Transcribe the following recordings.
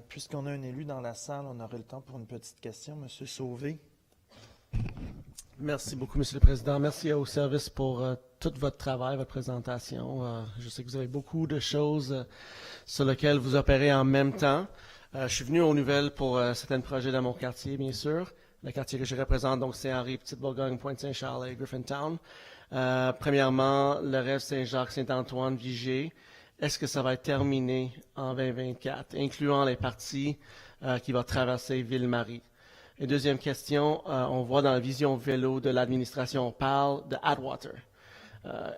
Puisqu'on a un élu dans la salle, on aurait le temps pour une petite question. Monsieur Sauvé. Merci beaucoup, Monsieur le Président. Merci au service pour tout votre travail, votre présentation. Je sais que vous avez beaucoup de choses sur lesquelles vous opérez en même temps. Je suis venu aux nouvelles pour certains projets dans mon quartier, bien sûr. Le quartier que je représente, donc Saint-Henri, Petite-Bourgogne, Pointe-Saint-Charles et Griffintown. Premièrement, le rêve Saint-Jacques, Saint-Antoine, Vigée. Est-ce que ça va être terminé en 2024, incluant les parties qui vont traverser Ville-Marie? Et deuxième question, on voit dans la vision vélo de l'administration, on parle de Atwater.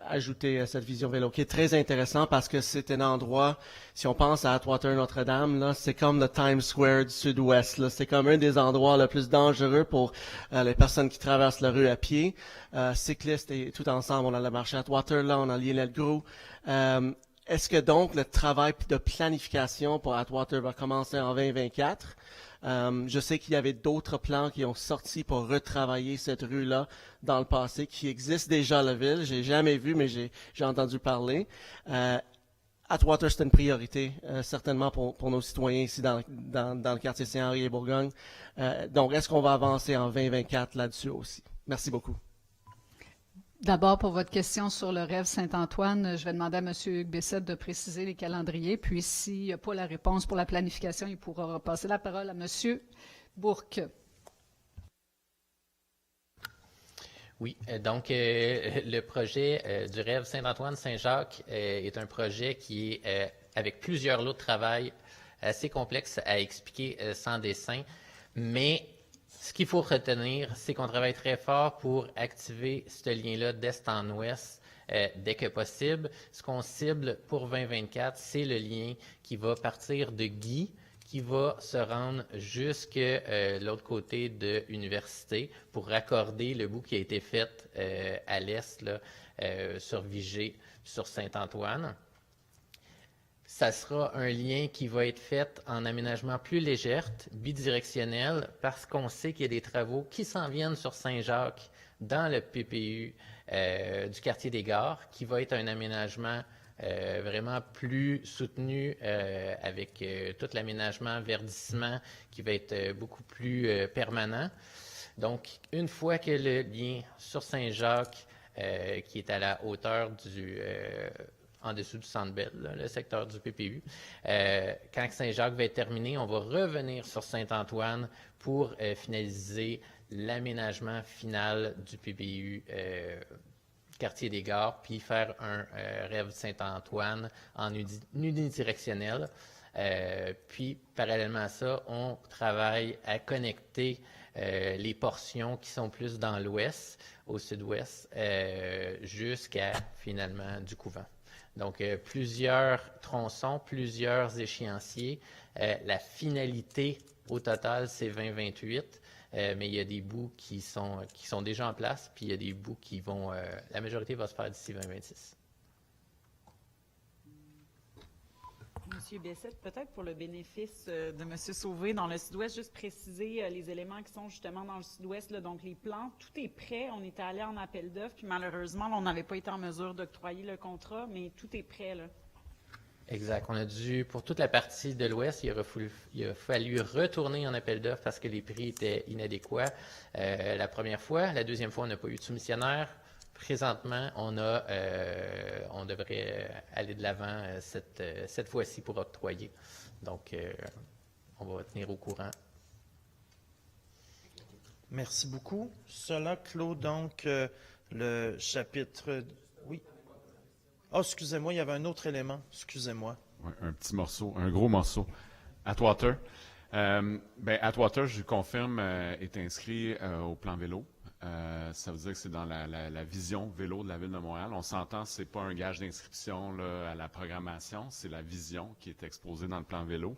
Ajouter à cette vision vélo, qui est très intéressant parce que c'est un endroit, si on pense à Atwater Notre-Dame, là, c'est comme le Times Square du Sud-Ouest. Là, c'est comme un des endroits les plus dangereux pour les personnes qui traversent la rue à pied. Cyclistes et tout ensemble, on a le marché Atwater, là, on a l'île Gros. Est-ce que donc le travail de planification pour Atwater va commencer en 2024? Je sais qu'il y avait d'autres plans qui ont sorti pour retravailler cette rue-là dans le passé, qui existe déjà à la ville. J'ai jamais vu, mais j'ai entendu parler. Atwater, c'est une priorité, certainement pour nos citoyens ici dans le quartier Saint-Henri et Bourgogne. Donc, est-ce qu'on va avancer en 2024 là-dessus aussi? Merci beaucoup. D'abord, pour votre question sur le rêve Saint-Antoine, je vais demander à M. Hugues Bessette de préciser les calendriers. Puis, s'il n'y a pas la réponse pour la planification, il pourra repasser la parole à M. Bourque. Oui, donc le projet du rêve Saint-Antoine-Saint-Jacques est un projet qui est avec plusieurs lots de travail assez complexes à expliquer sans dessin, mais ce qu'il faut retenir, c'est qu'on travaille très fort pour activer ce lien-là d'est en ouest dès que possible. Ce qu'on cible pour 2024, c'est le lien qui va partir de Guy, qui va se rendre jusqu'à l'autre côté de l'université pour raccorder le bout qui a été fait à l'est, là, sur Vigée, sur Saint-Antoine. Ça sera un lien qui va être fait en aménagement plus léger, bidirectionnel, parce qu'on sait qu'il y a des travaux qui s'en viennent sur Saint-Jacques dans le PPU du quartier des Gares, qui va être un aménagement vraiment plus soutenu avec tout l'aménagement, verdissement, qui va être beaucoup plus permanent. Donc, une fois que le lien sur Saint-Jacques, qui est à la hauteur en dessous du Centre Bell, là, le secteur du PPU. Quand Saint-Jacques va être terminé, on va revenir sur Saint-Antoine pour finaliser l'aménagement final du PPU quartier des Gares, puis faire un rêve Saint-Antoine en unidirectionnel. Puis, parallèlement à ça, on travaille à connecter les portions qui sont plus dans l'ouest, au sud-ouest, jusqu'à, finalement, du couvent. Donc, plusieurs tronçons, plusieurs échéanciers. La finalité, au total, c'est 2028, mais il y a des bouts qui sont déjà en place, puis il y a des bouts qui vont... la majorité va se faire d'ici 2026. Monsieur Bessette, peut-être pour le bénéfice de Monsieur Sauvé, dans le sud-ouest, juste préciser les éléments qui sont justement dans le sud-ouest, là, donc les plans, tout est prêt. On était allé en appel d'offres, puis malheureusement, là, on n'avait pas été en mesure d'octroyer le contrat, mais tout est prêt, là. Exact. On a dû, pour toute la partie de l'Ouest, il a fallu retourner en appel d'offres parce que les prix étaient inadéquats la première fois. La deuxième fois, on n'a pas eu de soumissionnaire. Présentement, on devrait aller de l'avant cette fois-ci pour octroyer. Donc, on va tenir au courant. Merci beaucoup. Cela clôt donc le chapitre... Oui. Oh, excusez-moi, il y avait un autre élément. Excusez-moi. Ouais, un petit morceau, un gros morceau. Atwater. Atwater, je confirme, est inscrit au plan vélo. Ça veut dire que c'est dans la vision vélo de la Ville de Montréal. On s'entend, ce n'est pas un gage d'inscription là, à la programmation, c'est la vision qui est exposée dans le plan vélo.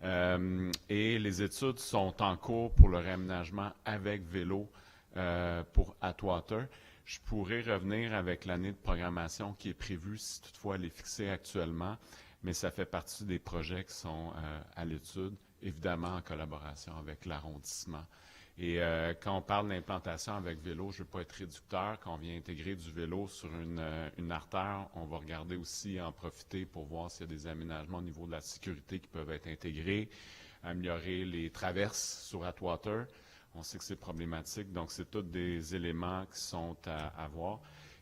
Et les études sont en cours pour le réaménagement avec vélo pour Atwater. Je pourrais revenir avec l'année de programmation qui est prévue, si toutefois elle est fixée actuellement, mais ça fait partie des projets qui sont à l'étude, évidemment en collaboration avec l'arrondissement Et quand on parle d'implantation avec vélo, je ne veux pas être réducteur. Quand on vient intégrer du vélo sur une artère, on va regarder aussi en profiter pour voir s'il y a des aménagements au niveau de la sécurité qui peuvent être intégrés, améliorer les traverses sur Atwater. On sait que c'est problématique, donc c'est tous des éléments qui sont à voir.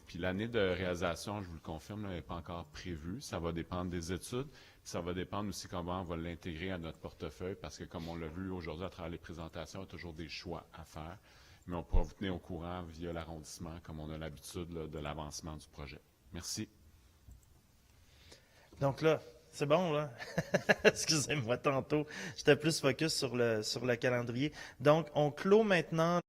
Puis l'année de réalisation, je vous le confirme, n'est pas encore prévue. Ça va dépendre des études. Ça va dépendre aussi comment on va l'intégrer à notre portefeuille, parce que comme on l'a vu aujourd'hui à travers les présentations, il y a toujours des choix à faire. Mais on pourra vous tenir au courant via l'arrondissement, comme on a l'habitude là, de l'avancement du projet. Merci. Donc là, c'est bon, là? Excusez-moi, tantôt, j'étais plus focus sur le calendrier. Donc, on clôt maintenant